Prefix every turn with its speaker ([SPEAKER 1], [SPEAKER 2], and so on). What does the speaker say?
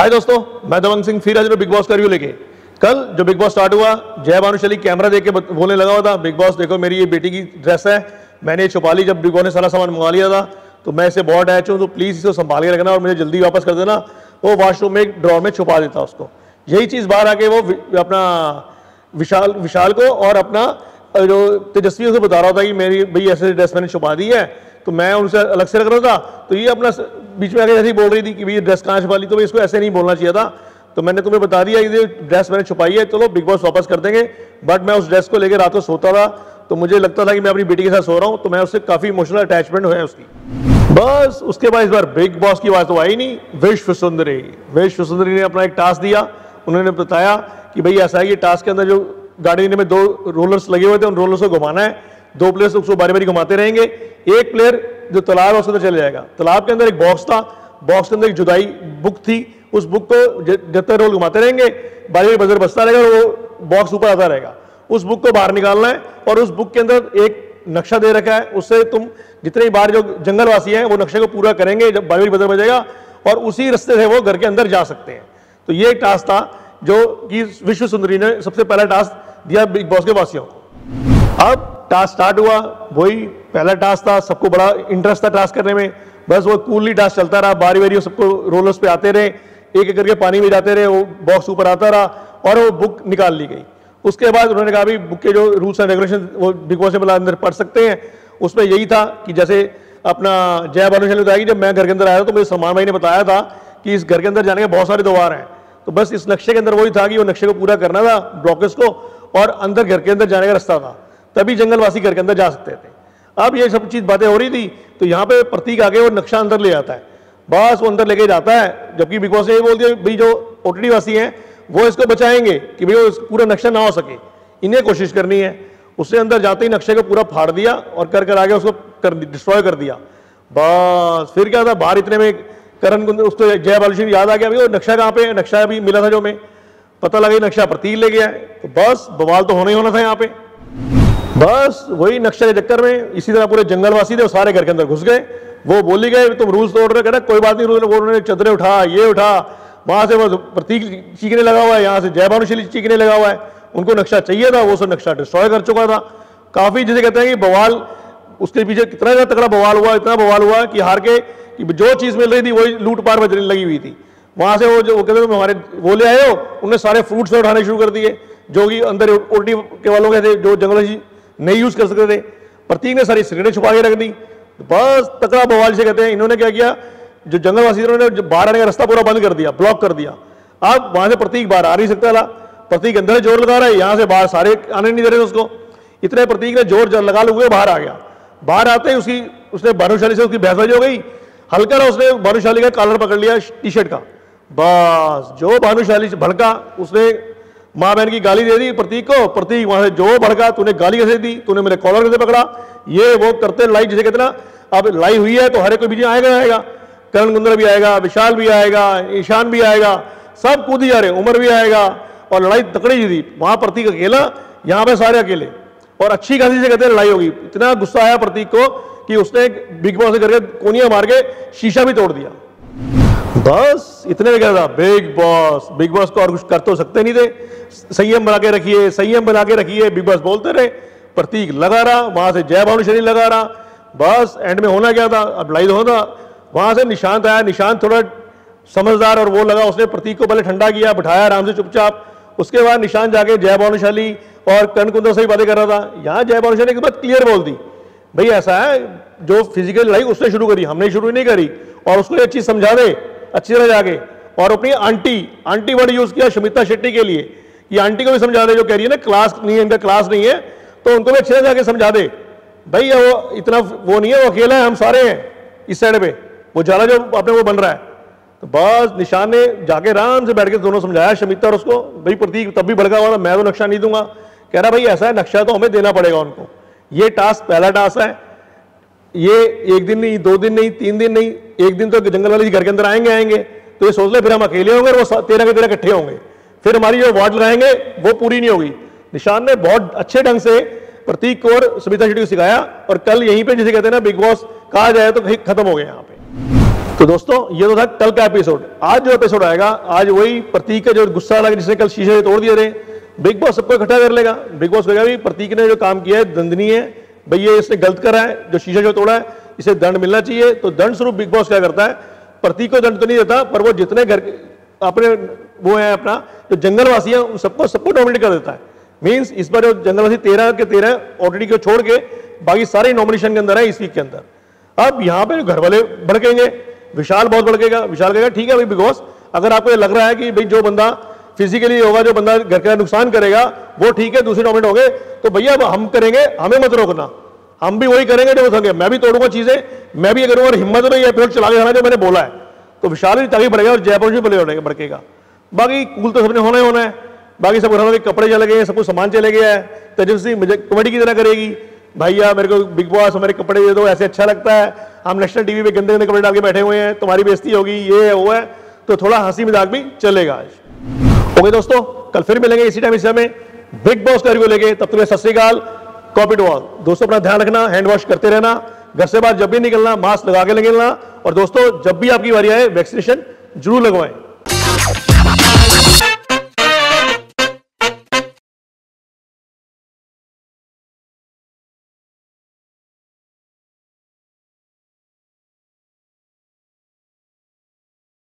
[SPEAKER 1] हाय दोस्तों, मैं दबंग सिंह फिर आज बिग बॉस का रिव्यू लेके। कल जो बिग बॉस स्टार्ट हुआ, जय भानुशाली कैमरा देख के बोलने लगा हुआ था, बिग बॉस देखो मेरी ये बेटी की ड्रेस है, मैंने ये छुपा ली। जब बिग बॉस ने सारा सामान मंगा लिया था तो मैं इसे बहुत अटैच हूँ, तो प्लीज़ इसे संभाल के रखना और मुझे जल्दी वापस कर देना। वो वॉशरूम में एक ड्रॉर में छुपा देता उसको। यही चीज़ बाहर आके वो अपना विशाल को और अपना जो तेजस्वी उसे बता रहा था कि मेरी भाई ऐसे ड्रेस मैंने छुपा दी है, तो मैं उनसे अलग से रख रहा था। तो ये अपना बीच में आके ऐसे ही बोल रही थी कि भाई ड्रेस कहाँ छुपा ली, तो भाई इसको ऐसे नहीं बोलना चाहिए था। तो मैंने तुम्हें बता दिया कि ड्रेस मैंने छुपाई है, चलो बिग बॉस वापस कर देंगे। बट मैं उस ड्रेस को लेकर रात को सोता था तो मुझे लगता था कि मैं अपनी बेटी के साथ सो रहा हूँ, तो मैं उससे काफ़ी इमोशनल अटैचमेंट हुआ है उसकी। बस उसके बाद इस बार बिग बॉस की बात तो आई नहीं। विश्व सुंदरी ने अपना एक टास्क दिया। उन्होंने बताया कि भाई ऐसा है, ये टास्क के अंदर जो गाड़ी में 2 रोलर्स लगे हुए थे, उन रोलर्स को घुमाना है। 2 प्लेयर्स उसको बारी बारी घुमाते रहेंगे। एक प्लेयर जो तालाब है उसके अंदर चले जाएगा। तालाब के अंदर एक बॉक्स था, बॉक्स के अंदर एक जुदाई बुक थी। उस बुक को जब तक रोल घुमाते रहेंगे, बारी बारी बजर बजता रहेगा और वो बॉक्स ऊपर आता रहेगा। उस बुक को बाहर निकालना है और उस बुक के अंदर एक नक्शा दे रखा है, उससे तुम जितनी बार जो जंगलवासी हैं वो नक्शे को पूरा करेंगे जब बारी बारी बजर बजेगा, और उसी रास्ते से वो घर के अंदर जा सकते हैं। तो ये एक टास्क था जो कि विश्व सुंदरी ने सबसे पहला टास्क दिया बिग बॉस के वासियों को। अब टास्क स्टार्ट हुआ, वही पहला टास्क था, सबको बड़ा इंटरेस्ट था टास्क करने में। बस वो कूलली टास्क चलता रहा, बारी बारी सबको रोलर्स पे आते रहे, एक एक करके पानी में जाते रहे, वो बॉक्स ऊपर आता रहा और वो बुक निकाल ली गई। उसके बाद उन्होंने कहा भी बुक के जो रूल्स एंड रेगुलेशन वो बिग बॉस ने अंदर पढ़ सकते हैं। उसमें यही था कि जैसे अपना जय भानुशाली बताया कि जब मैं घर के अंदर आया था तो मुझे सलमान भाई ने बताया था कि इस घर के अंदर जाने के बहुत सारे द्वार हैं। तो बस इस नक्शे के अंदर वही था कि वो नक्शे को पूरा करना था, ब्लॉकेज को, और अंदर घर के अंदर जाने का रास्ता था, तभी जंगलवासी घर के अंदर जा सकते थे। अब ये सब चीज़ बातें हो रही थी तो यहाँ पे प्रतीक आगे वो नक्शा अंदर ले आता है। बस वो अंदर लेके जाता है, जबकि बिग बॉस ने ये बोल दिया भाई जो ओटीटी वासी हैं वो इसको बचाएंगे कि भाई वो पूरा नक्शा ना हो सके, इन्हें कोशिश करनी है। उसने अंदर जाते ही नक्शे को पूरा फाड़ दिया और कर आगे उसको डिस्ट्रॉय कर दिया। बस फिर क्या था, बाहर इतने में करण उसको जय भानुशाली याद आ गया भाई वो नक्शा कहाँ पे है, नक्शा अभी मिला था जो में, पता लगा नक्शा प्रतीक ले गया है। तो बस बवाल तो होना ही होना था यहाँ पे। बस वही नक्शे के चक्कर में इसी तरह पूरे जंगलवासी थे वो सारे घर के अंदर घुस गए। वो बोली गए तुम रूल्स तोड़ रहे, कहना कोई बात नहीं, रूल उन्होंने चदरे उठा, ये उठा, वहां से वो प्रतीक चीखने लगा हुआ है, यहाँ से जय भानुशाली चीखने लगा हुआ है। उनको नक्शा चाहिए था, वो सब नक्शा डिस्ट्रॉय कर चुका था। काफी जिसे कहते हैं कि बवाल, उसके पीछे कितना ज्यादा तगड़ा बवाल हुआ, इतना बवाल हुआ कि हार के कि जो चीज मिल रही थी वही लूट पार बजने लगी हुई थी। वहां से वो जो कहते थे हमारे वो ले आए हो, उन्होंने सारे फ्रूट्स उठाने शुरू कर दिए जो कि अंदर ओटी के वालों के थे, जो जंगलवासी नहीं यूज कर सकते थे। प्रतीक ने सारी सिगरेटें छुपा के रख दी। बस तकड़ा बवाल से कहते हैं। इन्होंने क्या किया, जो जंगलवासी थे उन्होंने बाहर आने का रास्ता पूरा बंद कर दिया, ब्लॉक कर दिया। अब वहां से प्रतीक बाहर आ नहीं सकता था। प्रतीक अंदर जोर लगा रहा है, यहां से बाहर सारे आने नहीं दे रहे उसको। इतने प्रतीक ने जोर लगा हुए बाहर आ गया। बाहर आते ही उसने भानुशाली से उसकी बहसबाजी हो गई। हल्का उसने भानुशाली का कॉलर पकड़ लिया टी शर्ट का। बस जो भानुशाली से भड़का, उसने माँ बहन की गाली दे दी प्रतीक को। प्रतीक वहां से जो भड़का, तूने गाली कैसे दी, तूने मेरे कॉलर कैसे पकड़ा, ये वो करते लाई जिसे कहते ना। अब लाई हुई है तो हर एक कोई बीच आएगा, करण कुंद्रा भी आएगा, विशाल भी आएगा, ईशान भी आएगा, सब कूद ही जा रहे, उमर भी आएगा, और लड़ाई तकड़ी थी। वहां प्रतीक अकेला, यहाँ पे सारे अकेले, और अच्छी खासी से कहते हैं लड़ाई होगी। इतना गुस्सा आया प्रतीक को कि उसने बिग बॉस से करके कोनिया मार के शीशा भी तोड़ दिया। बस इतने में क्या था, बिग बॉस को और कुछ कर तो सकते नहीं थे। संयम बना के रखिए, संयम बना के रखिए, बिग बॉस बोलते रहे। प्रतीक लगा रहा, वहां से जय भानुशाली लगा रहा। बस एंड में होना क्या था, अब लड़ाई होना। वहां से निशांत आया, निशांत थोड़ा समझदार और वो लगा, उसने प्रतीक को पहले ठंडा किया, बिठाया आराम से चुपचाप। उसके बाद निशांत जाके जय भानुशाली और करण कुंद्रा से ही बातें कर रहा था। यहाँ जय भानुशाली की बात क्लियर बोल दी, भाई ऐसा है जो फिजिकल लड़ाई उसने शुरू करी, हमने शुरू नहीं करी, और उसको ये चीज समझा दे अच्छी तरह जाके। और अपनी आंटी वर्ड यूज किया शमिता शेट्टी के लिए, ये आंटी को भी समझा दे जो कह रही है ना क्लास नहीं है, इनका क्लास नहीं है, तो उनको भी अच्छे से जाके समझा दे भाई वो इतना वो नहीं है, वो अकेला है, हम सारे हैं इस साइड पे, वो जाला जो अपने वो बन रहा है। तो बस निशान ने जाके आराम से बैठ के दोनों समझाया, शमिता और उसको। भाई प्रतीक तब भी भड़का हुआ था, मैं तो नक्शा नहीं दूंगा। कह रहा भाई ऐसा है, नक्शा तो हमें देना पड़ेगा उनको। ये टास्क पहला टास्क है, ये 1 दिन नहीं, 2 दिन नहीं, 3 दिन नहीं, 1 दिन तो जंगल वाले घर के अंदर आएंगे। तो ये सोच ले फिर हम अकेले होंगे और वो 13 के 13 इकट्ठे होंगे, फिर हमारी जो वार्ड लगाएंगे वो पूरी नहीं होगी। निशान ने बहुत अच्छे ढंग से प्रतीक को और समिता शेट्टी को सिखाया, और कल यहीं पे जिसे कहते हैं ना बिग बॉस कहा जाए तो खत्म हो गया यहाँ पे। तो दोस्तों ये तो था कल का एपिसोड। आज जो एपिसोड आएगा, आज वही प्रतीक का जो गुस्सा लगा जिसने कल शीशे तोड़ दिए थे, बिग बॉस सबको इकट्ठा कर लेगा। बिग बॉस कहेगा भी प्रतीक ने जो काम किया है दंडनीय है, भाई ये इसने गलत करा है, जो शीशा जो तोड़ा है इसे दंड मिलना चाहिए। तो दंड स्वरूप बिग बॉस क्या करता है, प्रतीक को दंड तो नहीं देता, पर वो जितने घर अपने वो है अपना जो जंगलवासी है उन सबको नॉमिनेट कर देता है। मींस इस बार जो जंगलवासी 13 के 13 ऑलरेडी को छोड़ के बाकी सारे नॉमिनेशन के अंदर है इस वीक के अंदर। अब यहाँ पे घर वाले भड़केंगे, विशाल बहुत भड़केगा। विशाल कहेगा ठीक है भाई बिग बॉस, अगर आपको ये लग रहा है कि भाई जो बंदा फिजिकली होगा, जो बंदा घर का नुकसान करेगा वो ठीक है, दूसरे नॉमिनेट होंगे, तो भैया हम करेंगे, हमें मत रोकना, हम भी वही करेंगे जो होंगे, मैं भी तोड़ूंगा चीजें, मैं भी करूंगा, और हिम्मत में ये एपिसोड चला के जाना जो मैंने बोला है। तो विशाल भी ताकि बढ़ेगा और जयपुर भी बड़े भड़केगा। बाकी कूल तो सबने होना ही होना है। बाकी सब घरों के कपड़े चले गए, सब कुछ सामान चले गया है। तेजस्वी मुझे कॉमेडी की तरह करेगी, भैया मेरे को बिग बॉस हमारे कपड़े दे दो, ऐसे अच्छा लगता है, हम नेशनल टीवी पे गंदे गंदे कपड़े डाल के बैठे हुए हैं, तुम्हारी बेइज्जती होगी, ये है वो है। तो थोड़ा हंसी मजाक भी चलेगा आज। ओके दोस्तों, कल फिर मिलेंगे इसी टाइम इस समय बिग बॉस का रिव्यू लेके। तब तक सत श्री अकाल, कॉपी टू ऑल। दोस्तों अपना ध्यान रखना, हैंड वॉश करते रहना, घर से बाहर जब भी निकलना मास्क लगा के निकलना, और दोस्तों जब भी आपकी बारी आए वैक्सीनेशन जरूर लगवाएं।